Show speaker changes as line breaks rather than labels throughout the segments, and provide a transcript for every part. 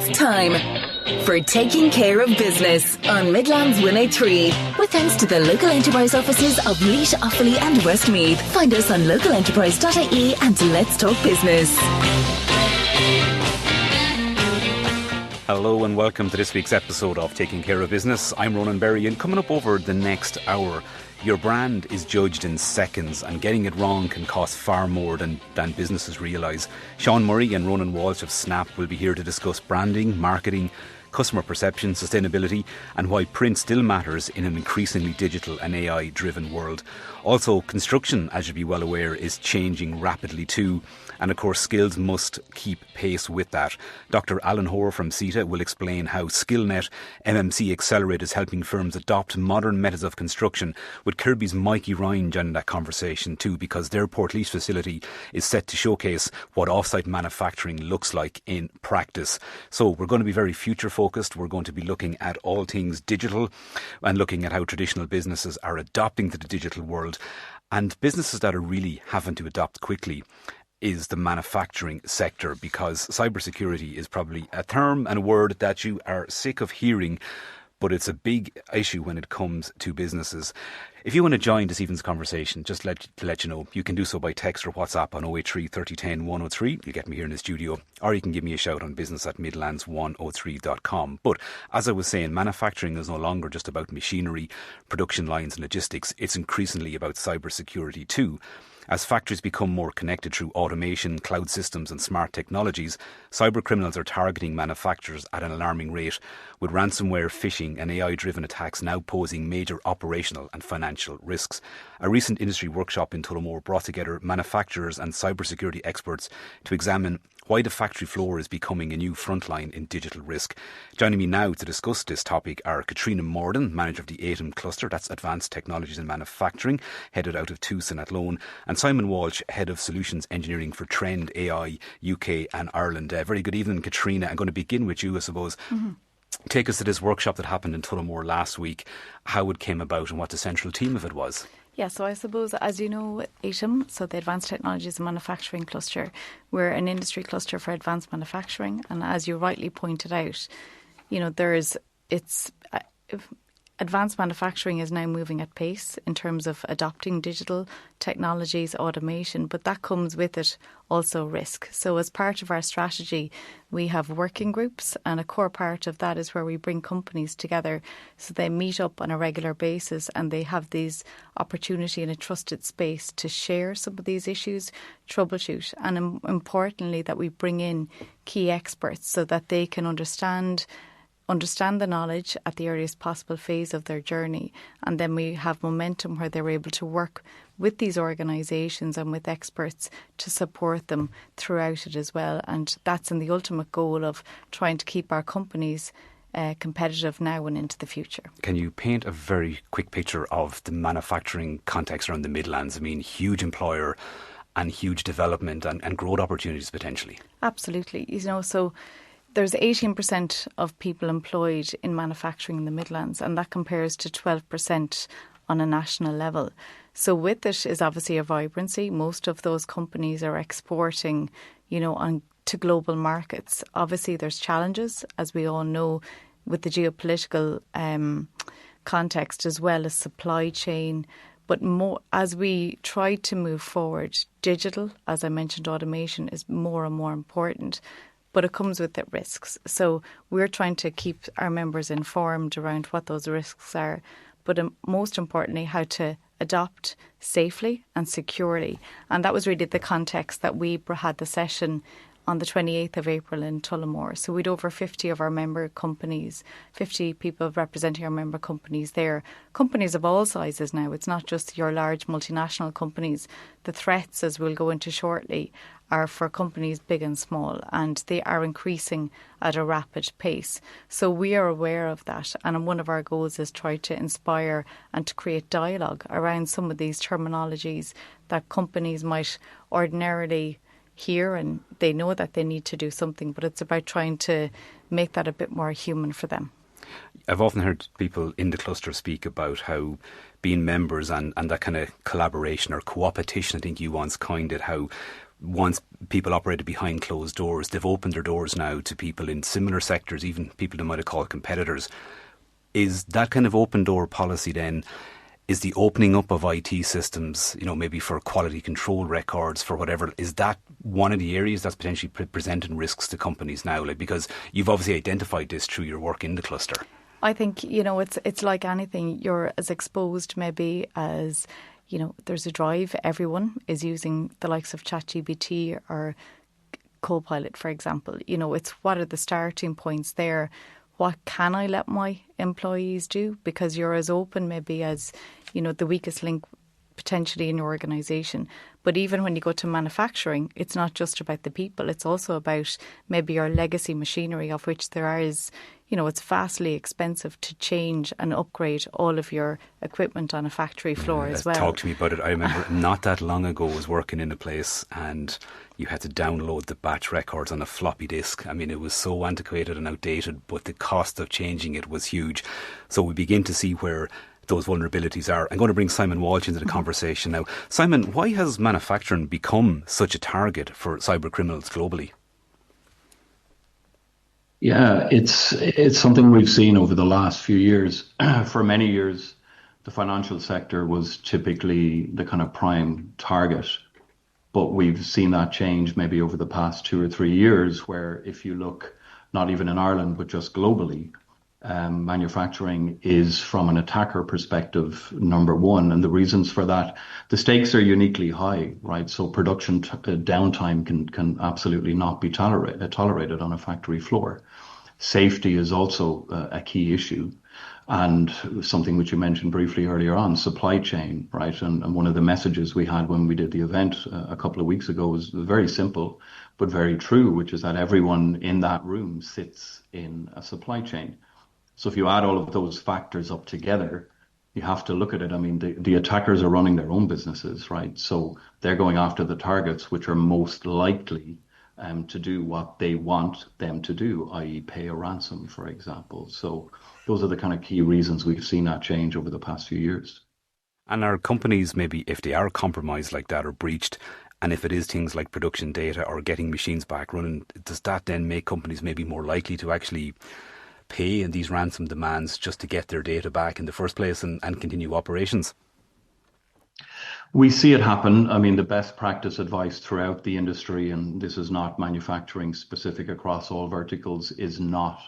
It's time for Taking Care of Business on Midlands 103. With thanks to the local enterprise offices of Leash, Offaly and Westmeath. Find us on localenterprise.ie and Let's Talk Business.
Hello and welcome to this week's episode of Taking Care of Business. I'm Ronan Berry, and coming up over the next hour, your brand is judged in seconds, and getting it wrong can cost far more than businesses realise. Sean Murray and Ronan Walsh of Snap will be here to discuss branding, marketing, customer perception, sustainability, and why print still matters in an increasingly digital and AI-driven world. Also, construction, as you'll be well aware, is changing rapidly too. And of course, skills must keep pace with that. Dr Alan Hore from CETA will explain how Skillnet MMC Accelerate is helping firms adopt modern methods of construction, with Kirby's Mikey Ryan joining that conversation too, because their Portlaoise facility is set to showcase what off-site manufacturing looks like in practice. So we're going to be very future focused. We're going to be looking at all things digital and looking at how traditional businesses are adopting to the digital world, and businesses that are really having to adapt quickly is the manufacturing sector, because cybersecurity is probably a term and a word that you are sick of hearing, but it's a big issue when it comes to businesses. If you want to join this evening's conversation, just to let you know, you can do so by text or WhatsApp on 083 3010 103. You get me here in the studio, or you can give me a shout on business@midlands103.com. But as I was saying, manufacturing is no longer just about machinery, production lines and logistics. It's increasingly about cybersecurity too. As factories become more connected through automation, cloud systems and smart technologies, cyber criminals are targeting manufacturers at an alarming rate, with ransomware, phishing and AI-driven attacks now posing major operational and financial risks. A recent industry workshop in Tullamore brought together manufacturers and cybersecurity experts to examine why the factory floor is becoming a new frontline in digital risk. Joining me now to discuss this topic are Caitríona Mordan, manager of the ATIM cluster, that's Advanced Technologies in Manufacturing, headed out of Tucson at Lone, and Simon Walsh, head of Solutions Engineering for Trend AI UK and Ireland. Very good evening, Caitríona. I'm going to begin with you, I suppose. Take us to this workshop that happened in Tullamore last week, how it came about and what the central theme of it was.
Yeah, so I suppose, as you know, ATIM, so the Advanced Technologies and Manufacturing Cluster, we're an industry cluster for advanced manufacturing. And as you rightly pointed out, you know, advanced manufacturing is now moving at pace in terms of adopting digital technologies, automation, but that comes with it also risk. So as part of our strategy, we have working groups, and a core part of that is where we bring companies together so they meet up on a regular basis and they have these opportunity in a trusted space to share some of these issues, troubleshoot, and importantly that we bring in key experts so that they can understand the knowledge at the earliest possible phase of their journey. And then we have momentum where they're able to work with these organisations and with experts to support them throughout it as well. And that's in the ultimate goal of trying to keep our companies competitive now and into the future.
Can you paint a very quick picture of the manufacturing context around the Midlands? I mean, huge employer and huge development and growth opportunities potentially.
Absolutely. You know, so there's 18% of people employed in manufacturing in the Midlands, and that compares to 12% on a national level. So with it is obviously a vibrancy. Most of those companies are exporting, you know, to global markets. Obviously there's challenges, as we all know, with the geopolitical context as well as supply chain. But more, as we try to move forward, digital, as I mentioned, automation is more and more important. But it comes with it risks. So we're trying to keep our members informed around what those risks are, but most importantly, how to adopt safely and securely. And that was really the context that we had the session on the 28th of April in Tullamore. So we'd over 50 of our member companies, 50 people representing our member companies there. Companies of all sizes now. It's not just your large multinational companies. The threats, as we'll go into shortly, are for companies big and small, and they are increasing at a rapid pace. So we are aware of that, and one of our goals is try to inspire and to create dialogue around some of these terminologies that companies might ordinarily hear, and they know that they need to do something, but it's about trying to make that a bit more human for them.
I've often heard people in the cluster speak about how being members and that kind of collaboration or co-opetition, I think you once coined it, how once people operated behind closed doors, they've opened their doors now to people in similar sectors, even people they might have called competitors. Is that kind of open door policy then, is the opening up of IT systems, maybe for quality control records, for whatever, is that one of the areas that's potentially presenting risks to companies now? Because you've obviously identified this through your work in the cluster.
I think, it's like anything. You're as exposed maybe as, there's a drive. Everyone is using the likes of ChatGPT or Copilot, for example. It's what are the starting points there? What can I let my employees do? Because you're as open maybe as, the weakest link potentially in your organisation. But even when you go to manufacturing, it's not just about the people. It's also about maybe your legacy machinery, of which there is, it's vastly expensive to change and upgrade all of your equipment on a factory floor as well.
Talk to me about it. I remember not that long ago I was working in a place and you had to download the batch records on a floppy disk. I mean, it was so antiquated and outdated, but the cost of changing it was huge. So we begin to see where those vulnerabilities are. I'm going to bring Simon Walsh into the conversation now. Simon, why has manufacturing become such a target for cyber criminals globally?
Yeah, it's something we've seen over the last few years. For many years, the financial sector was typically the kind of prime target. But we've seen that change maybe over the past 2 or 3 years, where if you look not even in Ireland, but just globally, manufacturing is, from an attacker perspective, number one. And the reasons for that, the stakes are uniquely high, right? So production downtime can absolutely not be tolerated on a factory floor. Safety is also a key issue. And something which you mentioned briefly earlier on, supply chain, right? And one of the messages we had when we did the event a couple of weeks ago was very simple, but very true, which is that everyone in that room sits in a supply chain. So if you add all of those factors up together, you have to look at it. I mean, the attackers are running their own businesses, right? So they're going after the targets which are most likely to do what they want them to do, i.e. pay a ransom, for example. So those are the kind of key reasons we've seen that change over the past few years.
And are companies, maybe if they are compromised like that or breached, and if it is things like production data or getting machines back running, does that then make companies maybe more likely to actually pay in these ransom demands just to get their data back in the first place and continue operations?
We see it happen. I mean, the best practice advice throughout the industry, and this is not manufacturing specific across all verticals, is not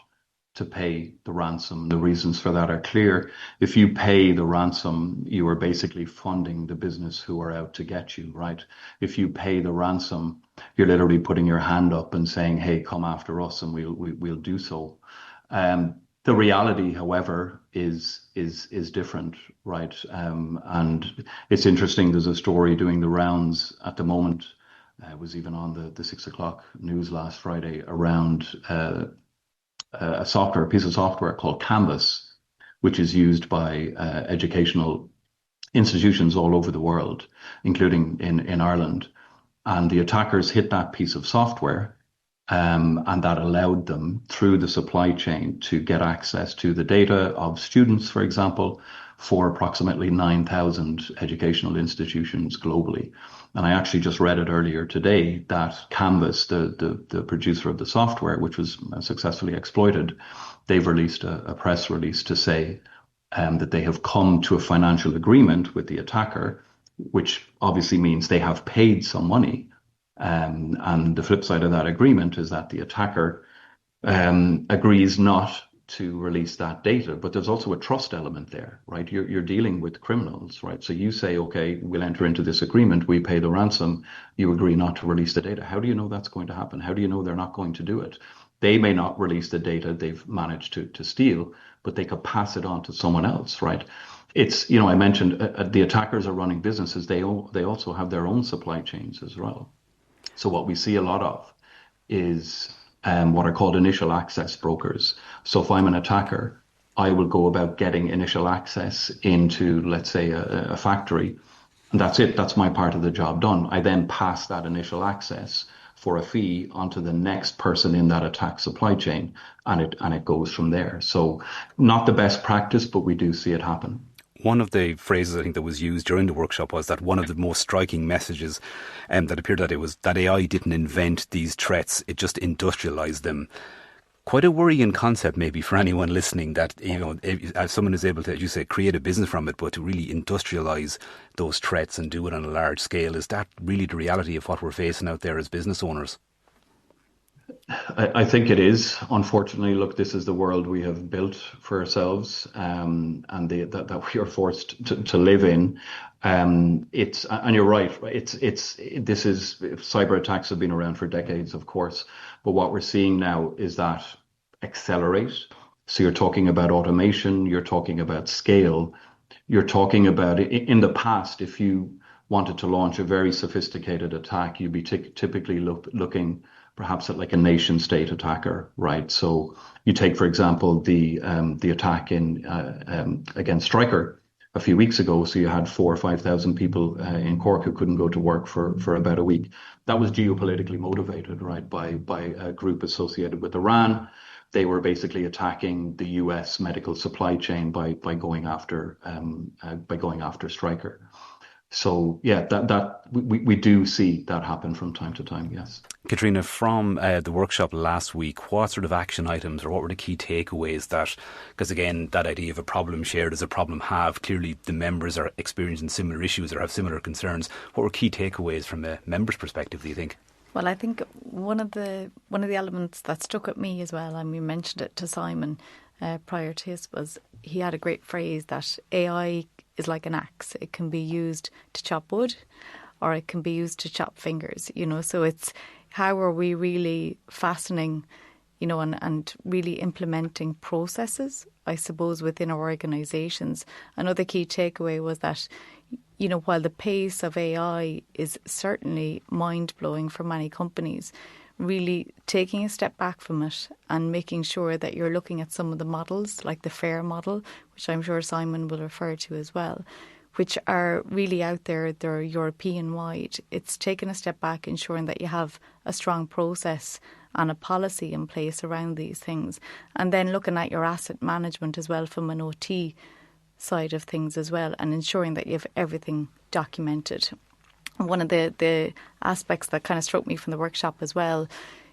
to pay the ransom. The reasons for that are clear. If you pay the ransom, you are basically funding the business who are out to get you, right? If you pay the ransom, you're literally putting your hand up and saying, hey, come after us, and we'll do so. The reality, however, is different, right? And it's interesting. There's a story doing the rounds at the moment. It was even on the 6 o'clock news last Friday around a piece of software called Canvas, which is used by educational institutions all over the world, including in Ireland. And the attackers hit that piece of software. And that allowed them, through the supply chain, to get access to the data of students, for example, for approximately 9,000 educational institutions globally. And I actually just read it earlier today that Canvas, the producer of the software, which was successfully exploited, they've released a press release to say that they have come to a financial agreement with the attacker, which obviously means they have paid some money. And the flip side of that agreement is that the attacker agrees not to release that data. But there's also a trust element there, right? You're dealing with criminals, right? So you say, okay, we'll enter into this agreement. We pay the ransom. You agree not to release the data. How do you know that's going to happen? How do you know they're not going to do it? They may not release the data they've managed to steal, but they could pass it on to someone else, right? It's, I mentioned the attackers are running businesses. They also have their own supply chains as well. So what we see a lot of is what are called initial access brokers. So if I'm an attacker, I will go about getting initial access into, let's say, a factory, and that's it. That's my part of the job done. I then pass that initial access for a fee onto the next person in that attack supply chain, and it goes from there. So not the best practice, but we do see it happen.
One of the phrases I think that was used during the workshop was that one of the most striking messages that appeared that it was that AI didn't invent these threats, it just industrialized them. Quite a worrying concept maybe for anyone listening, that, you know, if someone is able to, as you say, create a business from it, but to really industrialize those threats and do it on a large scale. Is that really the reality of what we're facing out there as business owners?
I think it is. Unfortunately, look, this is the world we have built for ourselves, and that we are forced to live in. And you're right. Cyber attacks have been around for decades, of course, but what we're seeing now is that accelerate. So you're talking about automation, you're talking about scale, you're talking about, in the past, if you wanted to launch a very sophisticated attack, you'd be typically looking perhaps at like a nation state attacker, right? So you take, for example, the attack against Stryker a few weeks ago. So you had 4,000 or 5,000 people in Cork who couldn't go to work for about a week. That was geopolitically motivated, right, by a group associated with Iran. They were basically attacking the US medical supply chain by going after Stryker. So yeah, that we do see that happen from time to time. Yes.
Caitríona, from the workshop last week, what sort of action items or what were the key takeaways that, because again, that idea of a problem shared is a problem halved, clearly the members are experiencing similar issues or have similar concerns. What were key takeaways from a member's perspective, do you think?
Well, I think one of the elements that stuck at me as well, and we mentioned it to Simon prior to this, was he had a great phrase that AI is like an axe. It can be used to chop wood or it can be used to chop fingers, you know. So it's how are we really fastening, you know, and really implementing processes, I suppose, within our organisations. Another key takeaway was that, you know, while the pace of AI is certainly mind-blowing for many companies, really taking a step back from it and making sure that you're looking at some of the models, like the FAIR model, which I'm sure Simon will refer to as well, which are really out there. They're European-wide. It's taking a step back, ensuring that you have a strong process and a policy in place around these things. And then looking at your asset management as well from an OT side of things as well, and ensuring that you have everything documented. One of the aspects that kind of struck me from the workshop as well,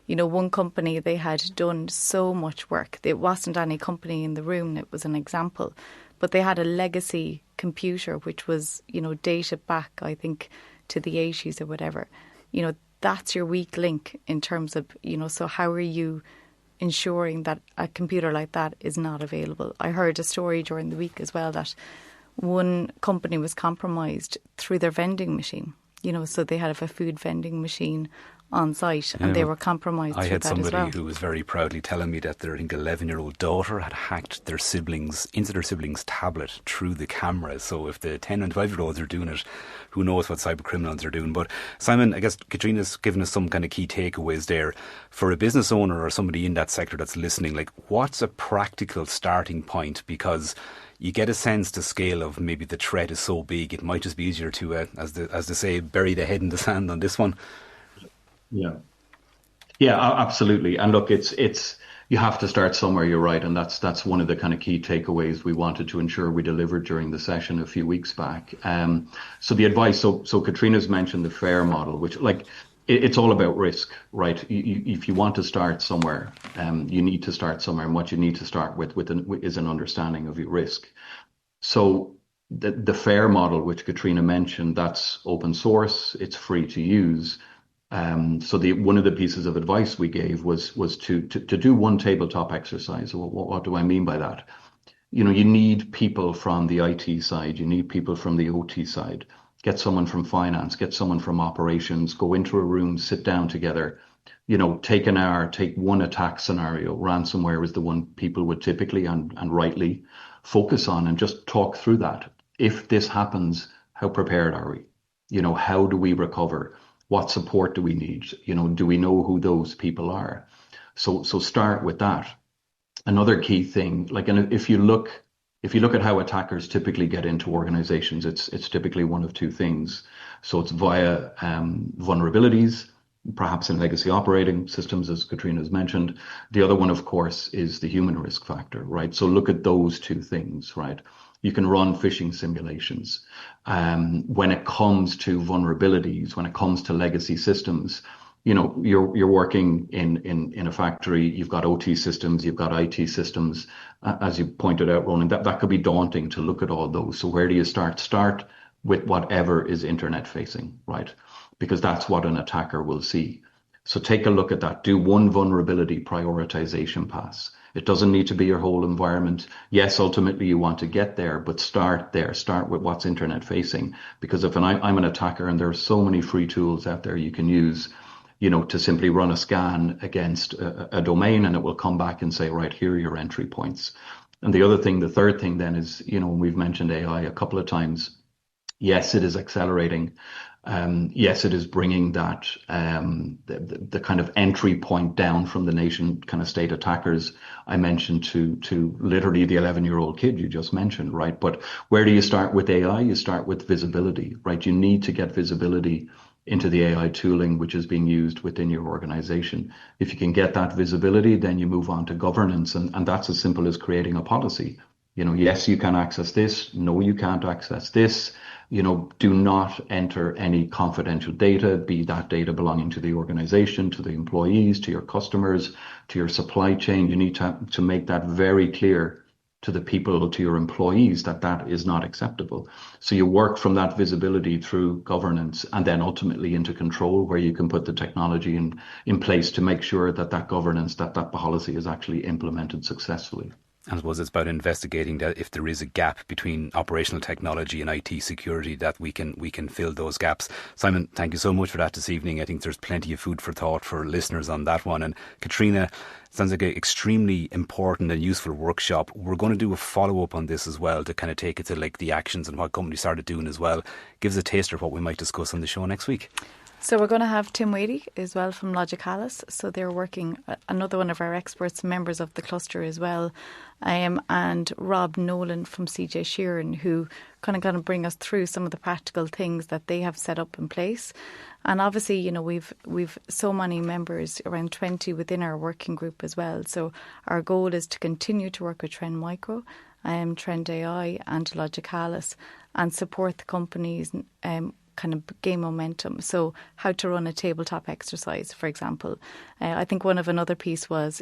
you know, one company, they had done so much work. It wasn't any company in the room, it was an example. But they had a legacy computer which was, you know, dated back, I think, to the 80s or whatever. You know, that's your weak link in terms of, you know, so how are you ensuring that a computer like that is not available? I heard a story during the week as well that one company was compromised through their vending machine. You know, so they had a food vending machine on site and they were compromised through that as well. I had somebody who was very proudly telling me that their, I think, 11-year-old daughter had hacked their siblings into their siblings' tablet through the camera. So if the 10 and 5-year-olds are doing it, who knows what cyber criminals are doing. But Simon, I guess Caitríona's given us some kind of key takeaways there. For a business owner or somebody in that sector that's listening, like, what's a practical starting point? Because you get a sense the scale of maybe the threat is so big, it might just be easier to, as they say, bury the head in the sand on this one. Yeah, absolutely. And look, it's you have to start somewhere. You're right, and that's one of the kind of key takeaways we wanted to ensure we delivered during the session a few weeks back. So the advice. So Caitríona's mentioned the FAIR model, which, like, it's all about risk, right? If you want to start somewhere, you need to start somewhere, and what you need to start with is an understanding of your risk. So the FAIR model, which Caitríona mentioned, that's open source, it's free to use. So one of the pieces of advice we gave was to do one tabletop exercise. What do I mean by that? You know, you need people from the IT side, you need people from the OT side. Get someone from finance, get someone from operations, go into a room, sit down together, you know, take an hour, take one attack scenario. Ransomware is the one people would typically and rightly focus on, and just talk through that. If this happens, how prepared are we? You know, how do we recover? What support do we need? You know, do we know who those people are? So start with that. Another key thing, like, and if you look at how attackers typically get into organizations, it's typically one of two things. So it's via vulnerabilities, perhaps in legacy operating systems, as Caitríona has mentioned. The other one, of course, is the human risk factor, right? So look at those two things, right?
You can run phishing simulations. When it comes to vulnerabilities, when it comes to legacy systems, you're working in a factory, you've got OT systems, you've got IT systems. As you pointed out, Ronan, that could be daunting to look at all those. So where do you start? Start with whatever is internet facing, right? Because that's what an attacker will see. So take a look at that. Do one vulnerability prioritization pass. It doesn't need to be your whole environment. Yes, ultimately you want to get there, but start there. Start with what's internet facing. Because if I'm an attacker, and there are so many free tools out there you can use, to simply run a scan against a domain, and it will come back and say, right, here are your entry points. And the third thing then is, we've mentioned AI a couple of times. Yes, it is accelerating. Yes, it is bringing that the kind of entry point down from the nation kind of state attackers I mentioned to literally the 11-year-old kid you just mentioned, right? But where do you start with AI? You start with visibility, right? You need to get visibility into the AI tooling which is being used within your organization. If you can get that visibility, then you move on to governance, and that's as simple as creating a policy. Yes, you can access this. No, you can't access this. Do not enter any confidential data, be that data belonging to the organization, to the employees, to your customers, to your supply chain. You need to make that very clear to the people, to your employees, that is not acceptable. So you work from that visibility through governance, and then ultimately into control, where you can put the technology in place to make sure that governance, that policy is actually implemented successfully.
I suppose it's about investigating that if there is a gap between operational technology and IT security, that we can fill those gaps. Simon, thank you so much for that this evening. I think there's plenty of food for thought for listeners on that one. And Caitríona, sounds like an extremely important and useful workshop. We're going to do a follow-up on this as well to kind of take it to like the actions and what companies started doing as well. Give us a taster of what we might discuss on the show next week.
So we're going to have Tim Wadey as well from Logicalis. So they're working, another one of our experts, members of the cluster as well, and Rob Nolan from CJ Sheeran, who kind of going to bring us through some of the practical things that they have set up in place. And obviously, we've so many members, around 20 within our working group as well. So our goal is to continue to work with Trend Micro, Trend AI and Logicalis, and support the companies kind of gain momentum. So how to run a tabletop exercise, for example. I think another piece was,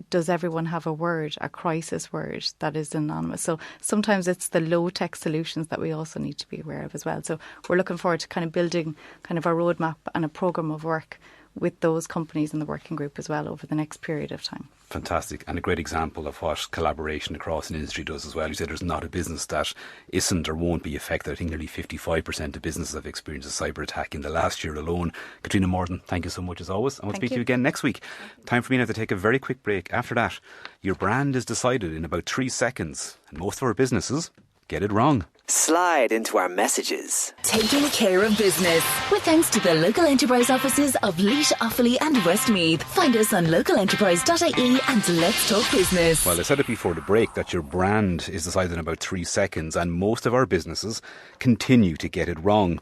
does everyone have a crisis word that is anonymous? So sometimes it's the low-tech solutions that we also need to be aware of as well. So we're looking forward to kind of building kind of a roadmap and a programme of work with those companies in the working group as well over the next period of time.
Fantastic, and a great example of what collaboration across an industry does as well. You said there's not a business that isn't or won't be affected. I think nearly 55% of businesses have experienced a cyber attack in the last year alone. Caitríona Mordan, thank you so much as always, and we'll speak to you again next week. Time for me now to take a very quick break. After that, your brand is decided in about 3 seconds, and most of our businesses get it wrong.
Slide into our messages.
Taking care of business with thanks to the local enterprise offices of Laois, Offaly and Westmeath. Find us on localenterprise.ie and let's talk business.
Well, I said it before the break that your brand is decided in about 3 seconds, and most of our businesses continue to get it wrong.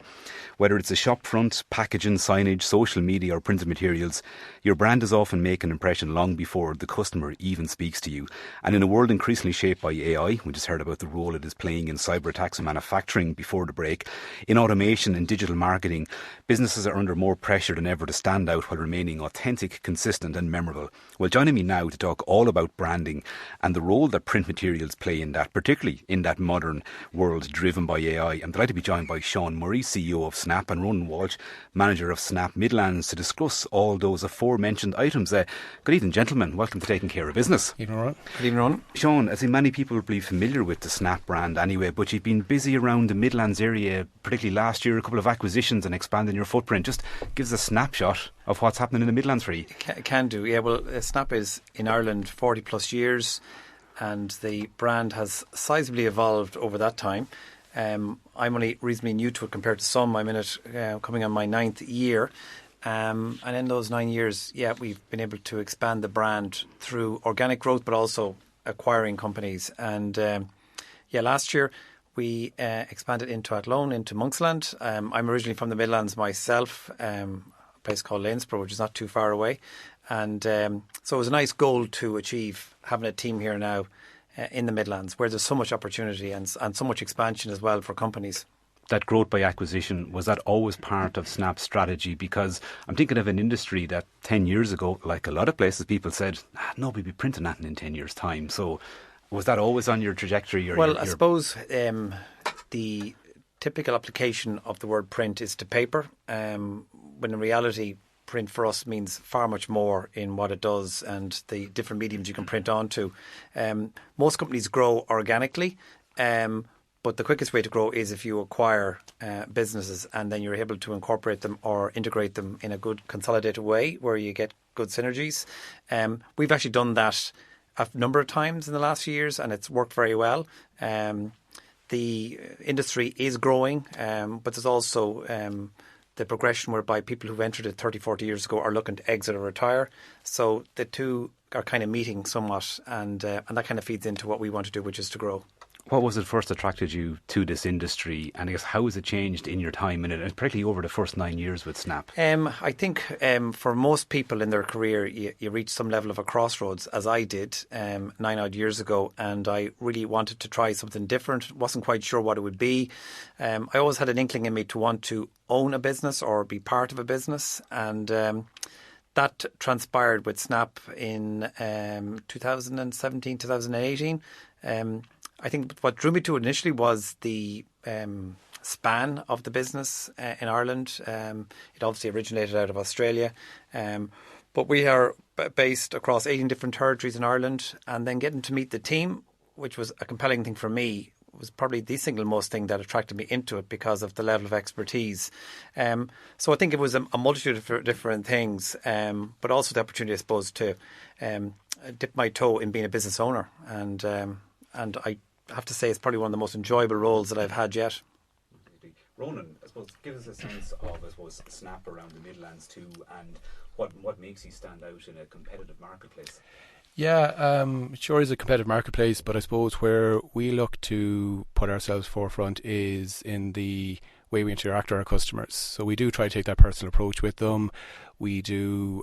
Whether it's a shop front, packaging, signage, social media or printed materials, your brand is often making an impression long before the customer even speaks to you. And in a world increasingly shaped by AI, we just heard about the role it is playing in cyber attacks and manufacturing before the break, in automation and digital marketing, businesses are under more pressure than ever to stand out while remaining authentic, consistent and memorable. Well, joining me now to talk all about branding and the role that print materials play in that, particularly in that modern world driven by AI, I'm delighted to be joined by Sean Murray, CEO of Snap, and Ronan Walsh, manager of Snap Midlands, to discuss all those aforementioned items. Good evening, gentlemen. Welcome to Taking Care of Business.
Evening, Ronan. Good evening, Ronan.
Sean, I think many people will be familiar with the Snap brand anyway, but you've been busy around the Midlands area, particularly last year, a couple of acquisitions and expanding your footprint. Just give us a snapshot of what's happening in the Midlands for you.
Can do, yeah. Well, Snap is in Ireland 40 plus years, and the brand has sizably evolved over that time. I'm only reasonably new to it compared to some. I'm in it coming on my 9th year. And in those 9 years, we've been able to expand the brand through organic growth, but also acquiring companies. And last year we expanded into Athlone, into Monksland. I'm originally from the Midlands myself, a place called Lanesborough, which is not too far away. And so it was a nice goal to achieve, having a team here now in the Midlands, where there's so much opportunity and so much expansion as well for companies.
That growth by acquisition, was that always part of Snap's strategy? Because I'm thinking of an industry that 10 years ago, like a lot of places, people said, nobody will be printing that in 10 years' time. So was that always on your trajectory?
I suppose the typical application of the word print is to paper, when in reality print for us means far much more in what it does and the different mediums you can print onto. Most companies grow organically, but the quickest way to grow is if you acquire businesses and then you're able to incorporate them or integrate them in a good consolidated way where you get good synergies. We've actually done that a number of times in the last few years and it's worked very well. The industry is growing, but there's also the progression whereby people who've entered it 30, 40 years ago are looking to exit or retire. So the two are kind of meeting somewhat and that kind of feeds into what we want to do, which is to grow.
What was it first attracted you to this industry, and I guess how has it changed in your time in it, and particularly over the first 9 years with Snap?
I think for most people in their career, you reach some level of a crossroads, as I did 9 odd years ago, and I really wanted to try something different. Wasn't quite sure what it would be. I always had an inkling in me to want to own a business or be part of a business, and that transpired with Snap in 2017, 2018. I think what drew me to it initially was the span of the business in Ireland. It obviously originated out of Australia, but we are based across 18 different territories in Ireland, and then getting to meet the team, which was a compelling thing for me, was probably the single most thing that attracted me into it because of the level of expertise. So I think it was a multitude of different things, but also the opportunity, I suppose, to dip my toe in being a business owner. And I have to say it's probably one of the most enjoyable roles that I've had yet.
Ronan, I suppose, give us a sense of, Snap around the Midlands too, and what makes you stand out in a competitive marketplace?
Yeah, it sure is a competitive marketplace, but I suppose where we look to put ourselves forefront is in the way we interact with our customers. So we do try to take that personal approach with them. We do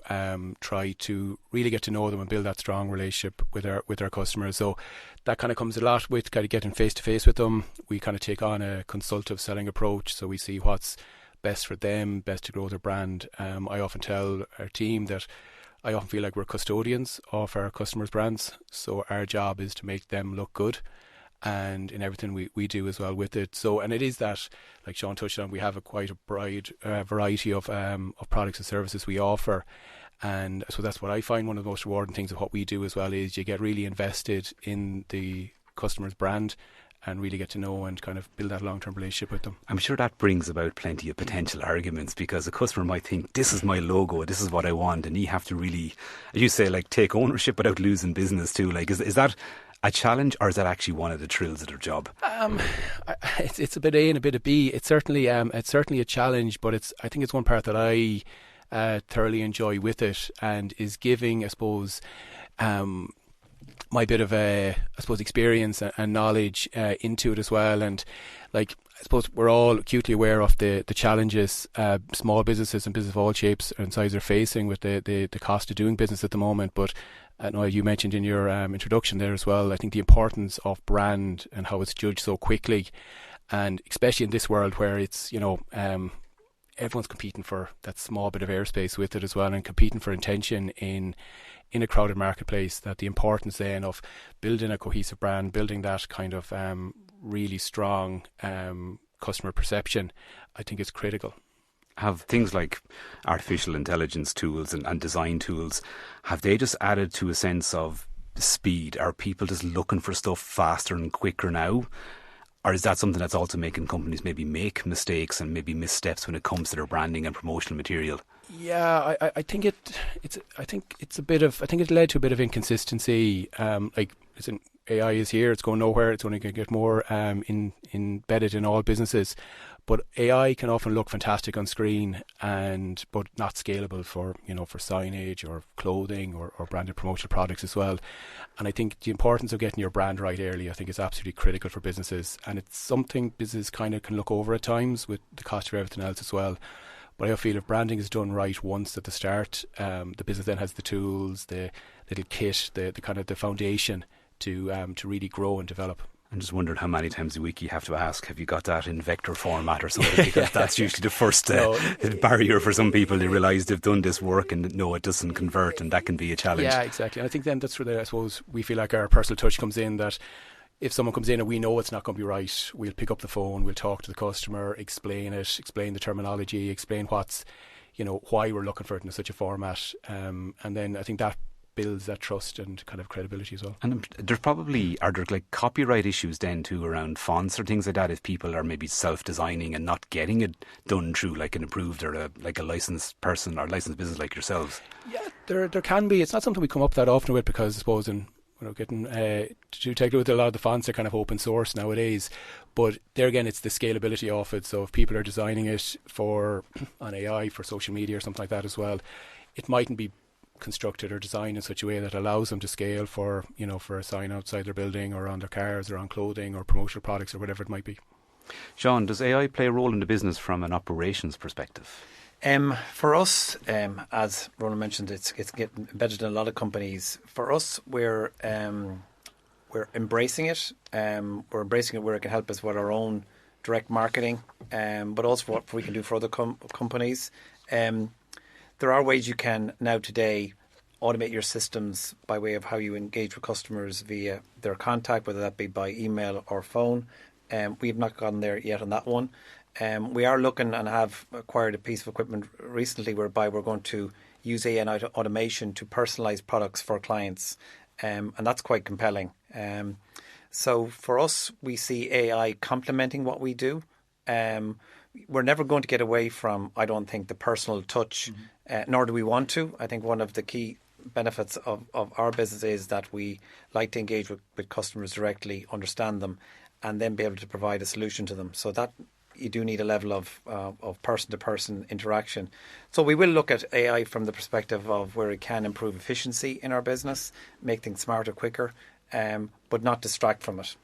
try to really get to know them and build that strong relationship with our customers. So that kind of comes a lot with kind of getting face to face with them. We kind of take on a consultative selling approach, so we see what's best for them, best to grow their brand. I often tell our team that I often feel like we're custodians of our customers' brands, so our job is to make them look good, and in everything we do as well with it. So, and it is that, like Sean touched on, we have quite a broad variety of products and services we offer, and so that's what I find one of the most rewarding things of what we do as well, is you get really invested in the customer's brand and really get to know and kind of build that long-term relationship with them. I'm
sure that brings about plenty of potential arguments, because a customer might think, this is my logo, this is what I want, and you have to really, as you say, like, take ownership without losing business too. Like, is that a challenge, or is that actually one of the thrills of their job?
It's a bit A and a bit of B. It's certainly a challenge, but I think it's one part that I thoroughly enjoy with it, and is giving, I suppose, my bit of experience and knowledge into it as well. And like, I suppose we're all acutely aware of the challenges small businesses and business of all shapes and sizes are facing with the cost of doing business at the moment. But I know you mentioned in your introduction there as well, I think the importance of brand and how it's judged so quickly, and especially in this world where it's, everyone's competing for that small bit of airspace with it as well, and competing for attention in a crowded marketplace, that the importance then of building a cohesive brand, building that kind of really strong customer perception, I think is critical.
Have things like artificial intelligence tools and design tools, have they just added to a sense of speed? Are people just looking for stuff faster and quicker now? Or is that something that's also making companies maybe make mistakes and maybe missteps when it comes to their branding and promotional material?
Yeah, I think it led to a bit of inconsistency. AI is here; it's going nowhere. It's only going to get more embedded in all businesses. But AI can often look fantastic on screen, but not scalable for signage or clothing or branded promotional products as well. And I think the importance of getting your brand right early, I think, is absolutely critical for businesses. And it's something businesses kind of can look over at times with the cost of everything else as well. But I feel if branding is done right once at the start, the business then has the tools, the little kit, the kind of the foundation to really grow and develop.
I'm just wondering how many times a week you have to ask, have you got that in vector format or something? Because that's usually the first barrier for some people. They realise they've done this work and no, it doesn't convert, and that can be a challenge.
Yeah, exactly. And I think then that's where I suppose we feel like our personal touch comes in, that if someone comes in and we know it's not going to be right, we'll pick up the phone, we'll talk to the customer, explain it, explain the terminology, explain what's, why we're looking for it in such a format. And then I think that builds that trust and kind of credibility as well. And
are there like copyright issues then too around fonts or things like that, if people are maybe self-designing and not getting it done through like an approved or a licensed person or licensed business like yourselves?
Yeah, there can be. It's not something we come up that often with, because I suppose getting to take a look at a lot of the fonts are kind of open source nowadays, but there again it's the scalability of it. So if people are designing it on AI for social media or something like that as well, it mightn't be constructed or designed in such a way that allows them to scale for a sign outside their building or on their cars or on clothing or promotional products or whatever it might be.
Sean, does AI play a role in the business from an operations perspective?
For us, as Ronan mentioned, it's getting embedded in a lot of companies. For us, we're embracing it. We're embracing it where it can help us with our own direct marketing, but also what we can do for other companies. There are ways you can now today automate your systems by way of how you engage with customers via their contact, whether that be by email or phone. We have not gone there yet on that one. We are looking and have acquired a piece of equipment recently whereby we're going to use AI and automation to personalise products for clients, and that's quite compelling. So for us, we see AI complementing what we do. We're never going to get away from, I don't think, the personal touch, nor do we want to. I think one of the key benefits of our business is that we like to engage with customers directly, understand them, and then be able to provide a solution to them. So that you do need a level of person-to-person interaction. So we will look at AI from the perspective of where it can improve efficiency in our business, make things smarter, quicker, but not distract from it.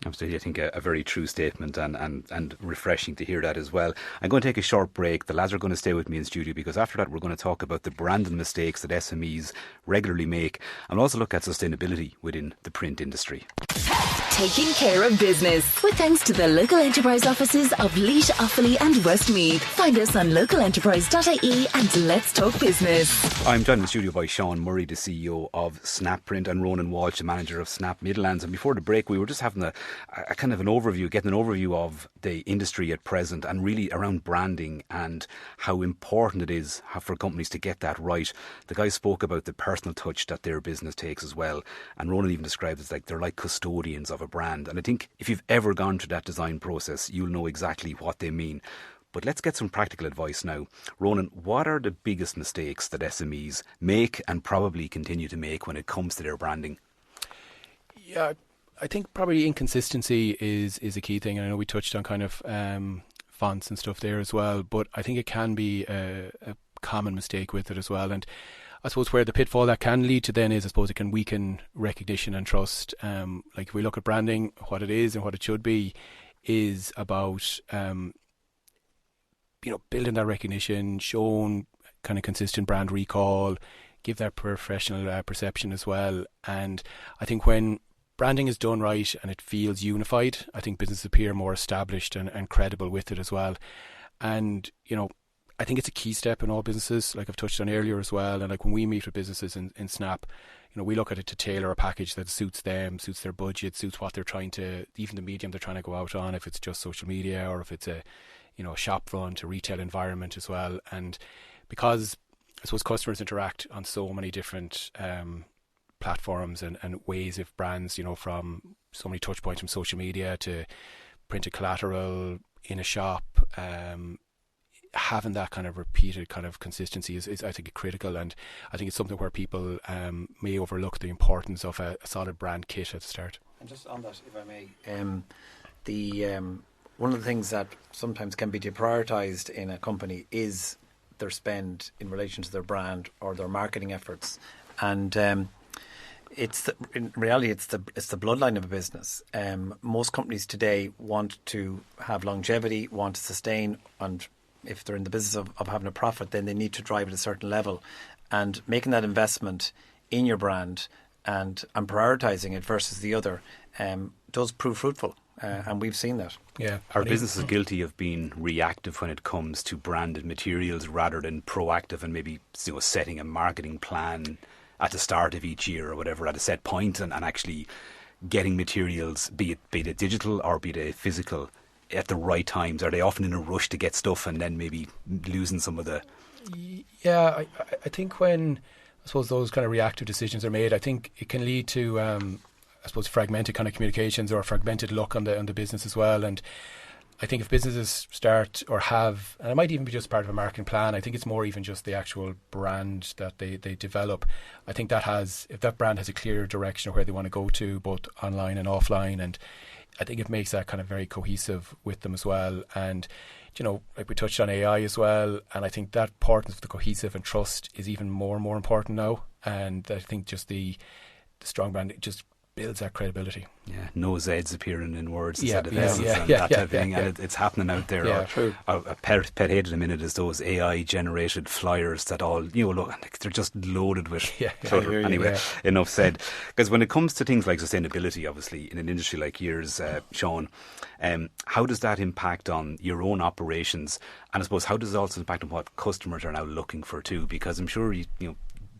Absolutely, I think a very true statement and refreshing to hear that as well. I'm going to take a short break. The lads are going to stay with me in studio because after that we're going to talk about the branding mistakes that SMEs regularly make and also look at sustainability within the print industry.
Taking care of business with thanks to the local enterprise offices of Laois, Offaly and Westmeath. Find us on localenterprise.ie and let's talk business.
I'm joined in the studio by Sean Murray, the CEO of Snap Print, and Ronan Walsh, the manager of Snap Midlands. And before the break we were just having a kind of an overview, getting an overview of the industry at present and really around branding and how important it is for companies to get that right. The guy spoke about the personal touch that their business takes as well, and Ronan even described it as like they're like custodians of a brand. And I think if you've ever gone through that design process, you'll know exactly what they mean. But let's get some practical advice now. Ronan, what are the biggest mistakes that SMEs make and probably continue to make when it comes to their branding?
Yeah, I think probably inconsistency is a key thing. And I know we touched on kind of fonts and stuff there as well, but I think it can be a common mistake with it as well. And I suppose where the pitfall that can lead to then is, I suppose, it can weaken recognition and trust. Like if we look at branding, what it is and what it should be is about, building that recognition, showing kind of consistent brand recall, give that professional perception as well. And I think when branding is done right and it feels unified, I think businesses appear more established and credible with it as well. And, I think it's a key step in all businesses, like I've touched on earlier as well. And like when we meet with businesses in Snap, we look at it to tailor a package that suits them, suits their budget, suits what they're trying to, even the medium they're trying to go out on, if it's just social media or if it's a shop front, a retail environment as well. And because I suppose customers interact on so many different platforms and ways of brands, from so many touch points from social media to printed collateral in a shop, having that kind of repeated kind of consistency is I think critical, and I think it's something where people may overlook the importance of a solid brand kit at the start.
And just on that, if I may, one of the things that sometimes can be deprioritised in a company is their spend in relation to their brand or their marketing efforts, and in reality it's the bloodline of a business. Most companies today want to have longevity, want to sustain, and if they're in the business of having a profit, then they need to drive at a certain level. And making that investment in your brand and prioritising it versus the other does prove fruitful. And we've seen that.
Yeah,
Our business is guilty of being reactive when it comes to branded materials rather than proactive and maybe setting a marketing plan at the start of each year or whatever at a set point and actually getting materials, be it digital or be it physical, at the right times. Are they often in a rush to get stuff and then maybe losing some of the...
Yeah, I think when, I suppose, those kind of reactive decisions are made, I think it can lead to, I suppose, fragmented kind of communications or a fragmented look on the business as well. And I think if businesses start or have, and it might even be just part of a marketing plan, I think it's more even just the actual brand that they develop. I think that if that brand has a clear direction of where they want to go to, both online and offline, and I think it makes that kind of very cohesive with them as well. And, like we touched on AI as well, and I think that importance of the cohesive and trust is even more and more important now. And I think just the strong brand, it just builds that credibility.
Yeah, no Zs appearing in words instead of
yeah,
S's
yeah,
and
yeah,
that
yeah,
type of thing.
yeah.
And it's happening out there.
Yeah, true.
A pet hate at the minute is those AI generated flyers that all, look, they're just loaded with clutter. Anyway, enough said. Because when it comes to things like sustainability, obviously, in an industry like yours, Sean, how does that impact on your own operations? And I suppose, how does it also impact on what customers are now looking for too? Because I'm sure,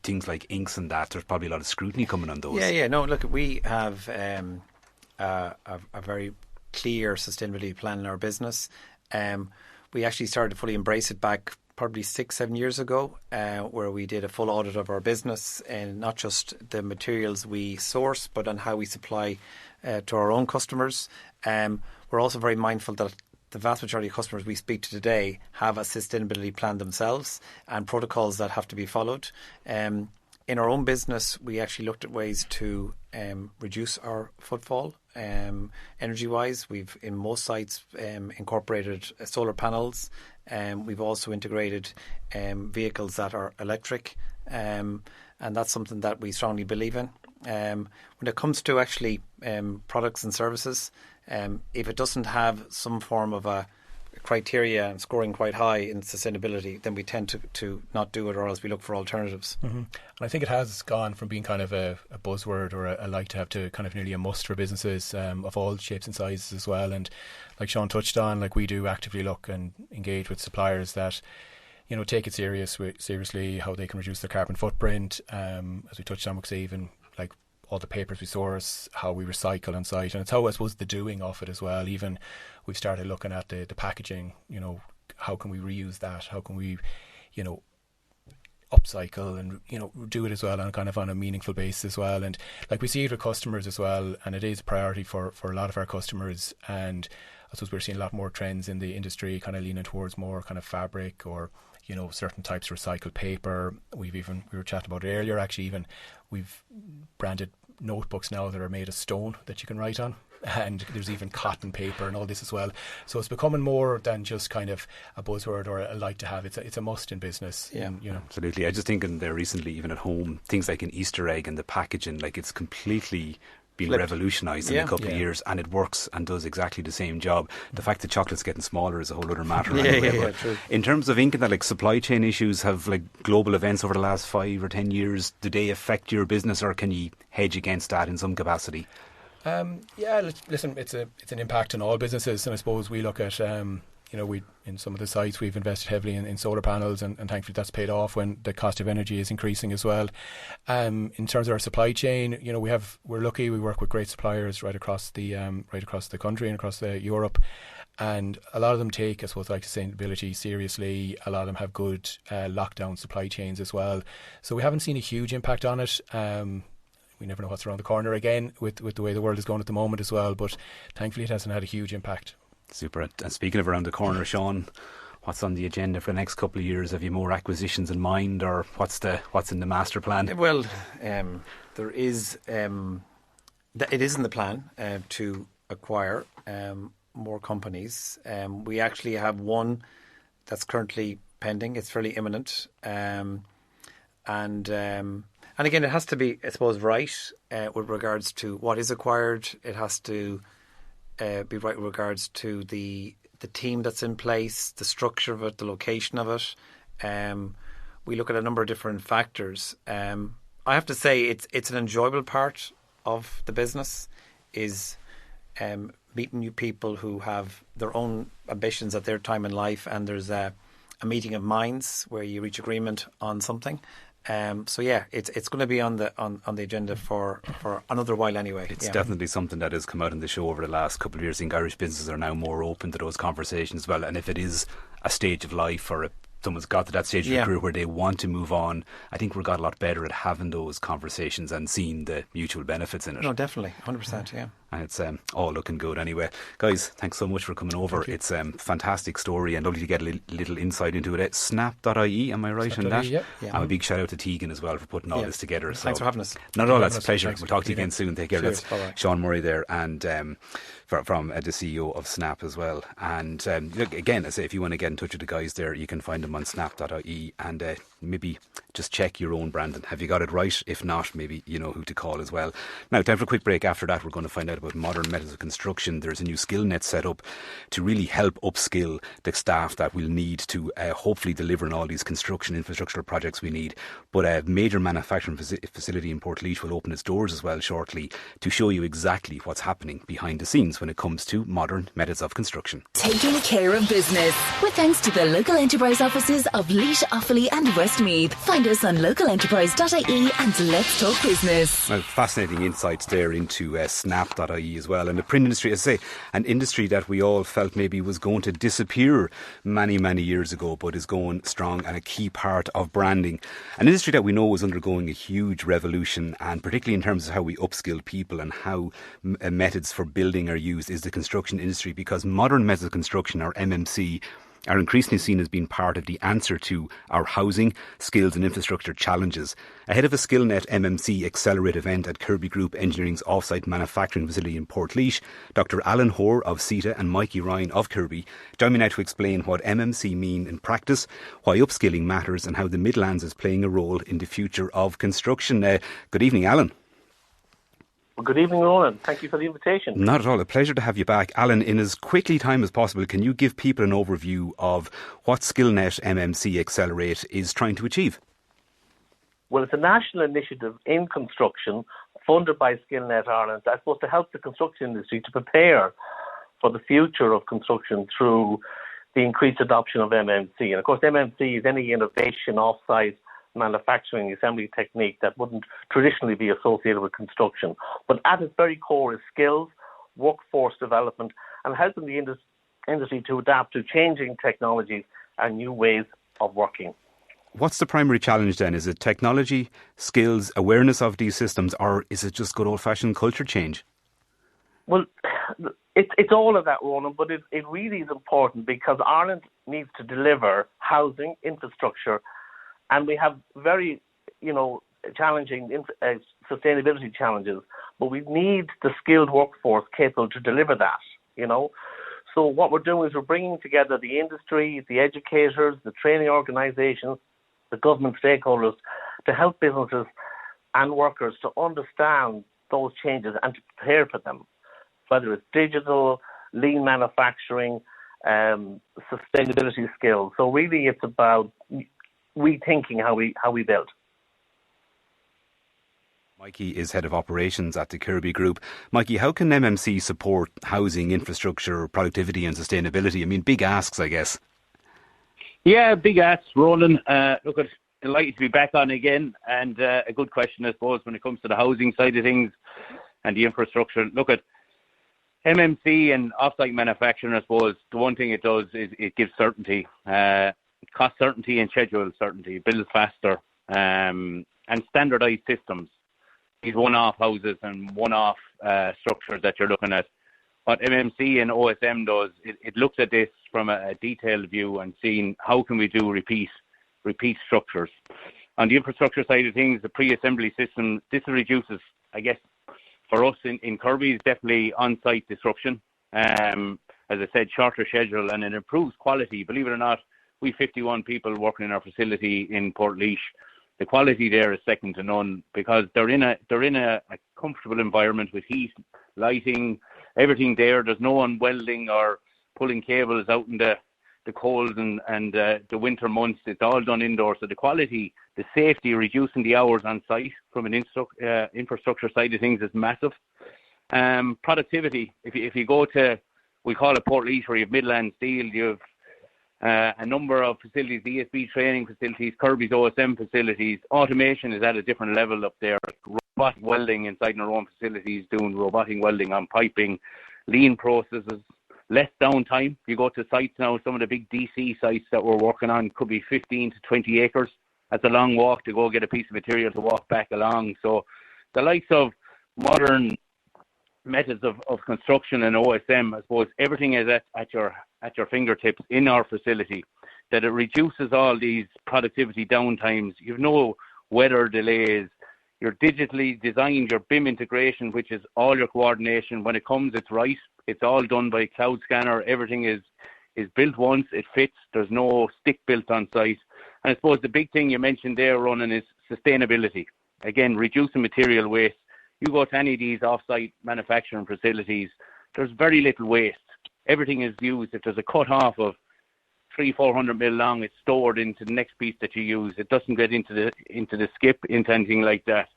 things like inks and that, there's probably a lot of scrutiny coming on those.
Yeah. No, look, we have a very clear sustainability plan in our business. We actually started to fully embrace it back probably 6-7 years ago, where we did a full audit of our business and not just the materials we source, but on how we supply to our own customers. We're also very mindful that the vast majority of customers we speak to today have a sustainability plan themselves and protocols that have to be followed. In our own business, we actually looked at ways to reduce our footfall energy-wise. We've, in most sites, incorporated solar panels. We've also integrated vehicles that are electric, and that's something that we strongly believe in. When it comes to actually products and services, if it doesn't have some form of a criteria and scoring quite high in sustainability, then we tend to not do it, or else we look for alternatives.
Mm-hmm. And I think it has gone from being kind of a buzzword or a like to have to kind of nearly a must for businesses of all shapes and sizes as well. And like Sean touched on, like we do actively look and engage with suppliers that take it seriously, how they can reduce their carbon footprint. As we touched on, we say even like all the papers we source, how we recycle on site, and it's how, I suppose, the doing of it as well. Even we've started looking at the packaging, how can we reuse that? How can we, upcycle and, do it as well on kind of on a meaningful basis as well. And like we see it with customers as well, and it is a priority for a lot of our customers. And I suppose we're seeing a lot more trends in the industry kind of leaning towards more kind of fabric or, certain types of recycled paper. We were chatting about it earlier, actually, we've branded notebooks now that are made of stone that you can write on. And there's even cotton paper and all this as well. So it's becoming more than just kind of a buzzword or a like to have. It's a must in business.
Yeah,
absolutely. I just think in there recently, even at home, things like an Easter egg and the packaging, like it's completely been revolutionised in a couple of years, and it works and does exactly the same job. The fact that chocolate's getting smaller is a whole other matter.
True.
In terms of ink and that, like supply chain issues, have like global events over the last 5 or 10 years, do they affect your business, or can you hedge against that in some capacity?
Listen, it's an impact on all businesses, and I suppose we look at we in some of the sites we've invested heavily in solar panels, and thankfully that's paid off when the cost of energy is increasing as well. In terms of our supply chain, we're lucky, we work with great suppliers right across the country and across Europe, and a lot of them take, I suppose, like sustainability seriously. A lot of them have good lockdown supply chains as well, so we haven't seen a huge impact on it. We never know what's around the corner again with the way the world is going at the moment as well, but thankfully it hasn't had a huge impact.
Super. And speaking of around the corner, Sean, what's on the agenda for the next couple of years? Have you more acquisitions in mind, or what's in the master plan?
Well, there is it is in the plan to acquire more companies. We actually have one that's currently pending. It's fairly imminent, and again, it has to be, I suppose, right with regards to what is acquired. It has to be right with regards to the team that's in place, the structure of it, the location of it. We look at a number of different factors. I have to say it's an enjoyable part of the business, is meeting new people who have their own ambitions at their time in life, and there's a meeting of minds where you reach agreement on something. So yeah, it's going to be on the agenda for another while anyway.
It's definitely something that has come out in the show over the last couple of years. I think Irish businesses are now more open to those conversations as well. And if it is a stage of life, or someone's got to that stage of their career where they want to move on, I think we've got a lot better at having those conversations and seeing the mutual benefits in it.
No, definitely, 100%, yeah.
And it's all looking good anyway. Guys, thanks so much for coming over. It's a fantastic story and lovely to get a little insight into it. Snap.ie, am I right in that?
Yep.
And a big shout out to Tegan as well for putting all this together.
Thanks for having us.
Not at all, that's a pleasure. We'll talk to you again soon. Take care.
Cheers.
That's
Bye-bye.
Sean Murray there, and from the CEO of Snap as well. And look, again, I say, if you want to get in touch with the guys there, you can find them on snap.ie, and maybe just check your own brand and have you got it right? If not, maybe you know who to call as well. Now, time for a quick break. After that, we're going to find out about modern methods of construction. There's a new Skillnet set up to really help upskill the staff that we'll need to hopefully deliver on all these construction infrastructural projects we need. But a major manufacturing facility in Portlaoise will open its doors as well shortly to show you exactly what's happening behind the scenes when it comes to modern methods of construction.
Taking care of business with thanks to the local enterprise offices of Laois, Offaly and Westmeath. Find us on localenterprise.ie and let's talk business.
Well, fascinating insights there into snap.ie as well. And the print industry, as I say, an industry that we all felt maybe was going to disappear many, many years ago, but is going strong and a key part of branding. An industry that we know is undergoing a huge revolution, and particularly in terms of how we upskill people and how methods for building are used, is the construction industry, because modern methods of construction, or MMC, are increasingly seen as being part of the answer to our housing, skills and infrastructure challenges. Ahead of a Skillnet MMC Accelerate event at Kirby Group Engineering's offsite manufacturing facility in Portlaoise, Dr Alan Hore of CETA and Mikey Ryan of Kirby join me now to explain what MMC mean in practice, why upskilling matters, and how the Midlands is playing a role in the future of construction. Good evening, Alan.
Well, good evening, Ronan. Thank you for the invitation.
Not at all. A pleasure to have you back. Alan, in as quickly time as possible, can you give people an overview of what Skillnet MMC Accelerate is trying to achieve?
Well, it's a national initiative in construction funded by Skillnet Ireland, I suppose, to help the construction industry to prepare for the future of construction through the increased adoption of MMC. And of course, MMC is any innovation off-site manufacturing assembly technique that wouldn't traditionally be associated with construction. But at its very core is skills, workforce development, and helping the industry to adapt to changing technologies and new ways of working.
What's the primary challenge then? Is it technology, skills, awareness of these systems, or is it just good old-fashioned culture change?
Well, it's all of that, Ronan, but it really is important because Ireland needs to deliver housing, infrastructure, and we have very, challenging sustainability challenges, but we need the skilled workforce capable to deliver that, So what we're doing is we're bringing together the industry, the educators, the training organisations, the government stakeholders to help businesses and workers to understand those changes and to prepare for them, whether it's digital, lean manufacturing, sustainability skills. So really it's about rethinking how we build.
Mikey is head of operations at the Kirby Group. Mikey, how can MMC support housing, infrastructure, productivity and sustainability? I mean, big asks, I guess.
Yeah, big asks, Ronan. Look, it's delighted to be back on again, and a good question, I suppose, when it comes to the housing side of things and the infrastructure. Look at MMC and off-site manufacturing, I suppose, the one thing it does is it gives certainty. Cost certainty and schedule certainty, builds faster, and standardised systems. These one-off houses and one-off structures that you're looking at. What MMC and OSM does, it looks at this from a detailed view and seeing how can we do repeat structures. On the infrastructure side of things, the pre-assembly system, this reduces, I guess, for us in Kirby, is definitely on-site disruption. As I said, shorter schedule, and it improves quality. Believe it or not, we 51 people working in our facility in Portlaoise. The quality there is second to none because they're in a comfortable environment with heat, lighting, everything there. There's no one welding or pulling cables out in the the cold and the winter months. It's all done indoors. So the quality, the safety, reducing the hours on site from an infrastructure side of things is massive. Productivity, if you go to, we call it Portlaoise, where you have Midlands Steel, you have a number of facilities, ESB training facilities, Kirby's OSM facilities. Automation is at a different level up there. Robotic welding inside our own facilities, doing robotic welding on piping, lean processes, less downtime. You go to sites now, some of the big DC sites that we're working on could be 15 to 20 acres. That's a long walk to go get a piece of material to walk back along. So the likes of modern methods of construction and OSM, I suppose everything is at your fingertips in our facility, that it reduces all these productivity downtimes. You have no weather delays. You're digitally designed, your BIM integration, which is all your coordination. When it comes, it's right. It's all done by cloud scanner. Everything is built once, it fits. There's no stick built on site. And I suppose the big thing you mentioned there, Ronan, is sustainability. Again, reducing material waste. You go to any of these off-site manufacturing facilities, there's very little waste. Everything is used. If there's a cut off of 300-400 mil long, it's stored into the next piece that you use. It doesn't get into the skip, into anything like that.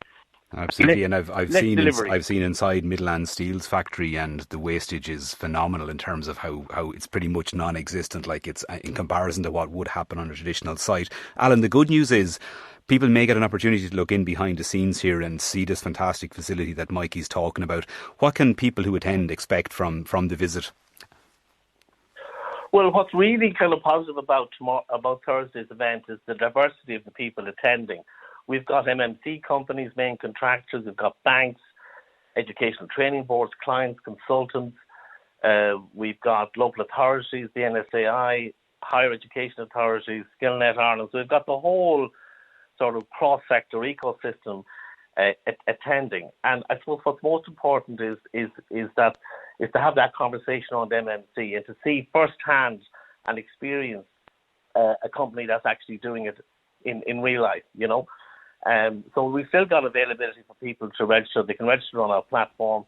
Absolutely, and I've seen inside Midlands Steel's factory, and the wastage is phenomenal in terms of how it's pretty much non-existent, like it's in comparison to what would happen on a traditional site. Alan, the good news is people may get an opportunity to look in behind the scenes here and see this fantastic facility that Mikey's talking about. What can people who attend expect from the visit?
Well, what's really kind of positive about Thursday's event is the diversity of the people attending. We've got MMC companies, main contractors, we've got banks, educational training boards, clients, consultants, we've got local authorities, the NSAI, higher education authorities, Skillnet Ireland. So we've got the whole sort of cross-sector ecosystem attending. And I suppose what's most important is to have that conversation on MMC and to see firsthand and experience a company that's actually doing it in real life, you know. So we've still got availability for people to register. They can register on our platform,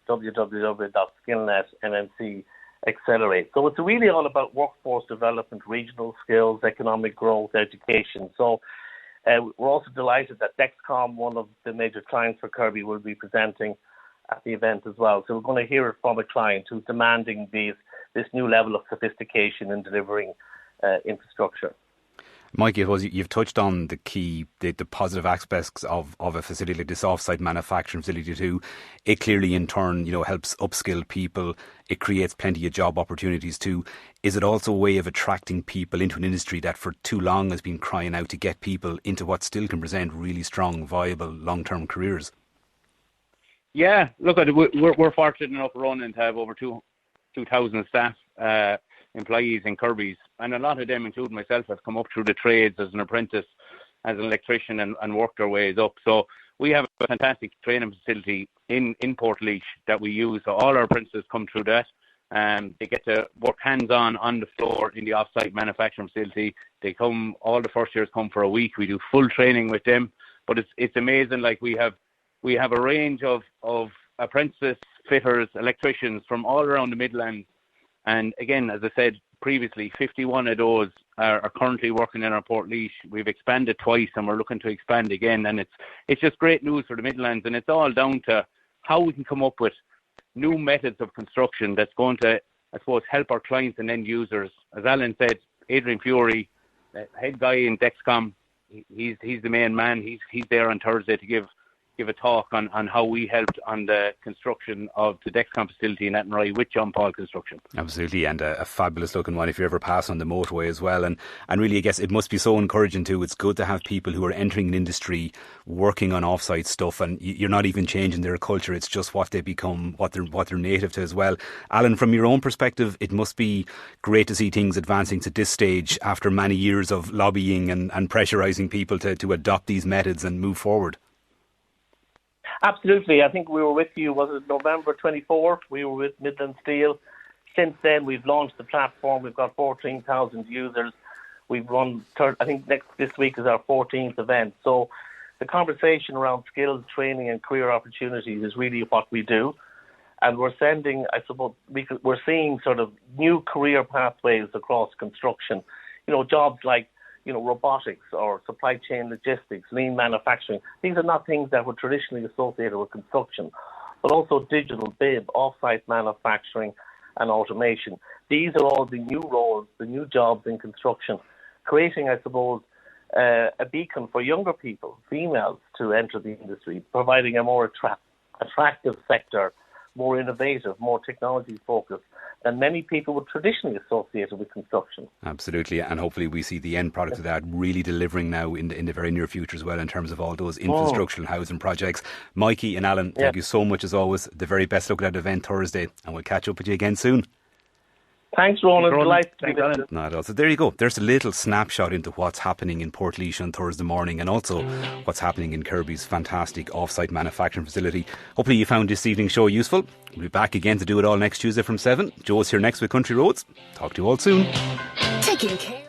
www.Skillnet MMC Accelerate. So it's really all about workforce development, regional skills, economic growth, education. So we're also delighted that Dexcom, one of the major clients for Kirby, will be presenting at the event as well. So we're going to hear it from a client who's demanding this new level of sophistication in delivering infrastructure.
Mike, you've touched on the positive aspects of a facility like this off-site manufacturing facility too. It clearly in turn, helps upskill people. It creates plenty of job opportunities too. Is it also a way of attracting people into an industry that for too long has been crying out to get people into what still can present really strong, viable, long-term careers?
Yeah, look, we're fortunate enough, Ronan, to have over 2,000 staff employees in Kirby's, and a lot of them, including myself, have come up through the trades as an apprentice, as an electrician, and worked their ways up. So we have a fantastic training facility in Portlaoise that we use. So all our apprentices come through that. They get to work hands-on on the floor in the off-site manufacturing facility. All the first years come for a week. We do full training with them. But it's amazing. Like we have a range of apprentices, fitters, electricians from all around the Midlands. And again, as I said previously, 51 of those are currently working in our Portlaoise. We've expanded twice and we're looking to expand again. And it's just great news for the Midlands. And it's all down to how we can come up with new methods of construction that's going to, I suppose, help our clients and end users. As Alan said, Adrian Fury, the head guy in Dexcom, he's the main man. He's there on Thursday to give a talk on how we helped on the construction of the Dexcom facility in Athenry with John Paul Construction.
Absolutely, and a fabulous looking one if you ever pass on the motorway as well. And really, I guess it must be so encouraging too. It's good to have people who are entering an industry working on off-site stuff, and you're not even changing their culture. It's just what they become, what they're native to as well. Alan, from your own perspective, it must be great to see things advancing to this stage after many years of lobbying and pressurising people to adopt these methods and move forward.
Absolutely. I think we were with you, was it November 24th? We were with Midlands Steel. Since then, we've launched the platform. We've got 14,000 users. We've run, I think this week is our 14th event. So the conversation around skills, training and career opportunities is really what we do. And we're sending, I suppose, we're seeing sort of new career pathways across construction. Jobs like, robotics or supply chain logistics, lean manufacturing. These are not things that were traditionally associated with construction, but also digital BIM, off-site manufacturing and automation. These are all the new roles, the new jobs in construction, creating, I suppose, a beacon for younger people, females, to enter the industry, providing a more attractive sector, more innovative, more technology-focused than many people would traditionally associate with construction.
Absolutely, and hopefully we see the end product of that really delivering now in the very near future as well, in terms of all those infrastructure and housing projects. Mikey and Alan, thank you so much as always. The very best luck at that event Thursday, and we'll catch up with you again soon.
Thanks, Ronan. Delighted to be with
Not at all. So there you go. There's a little snapshot into what's happening in Portlaoise on Thursday morning, and also what's happening in Kirby's fantastic off-site manufacturing facility. Hopefully you found this evening's show useful. We'll be back again to do it all next Tuesday from 7. Joe's here next with Country Roads. Talk to you all soon.
Taking care.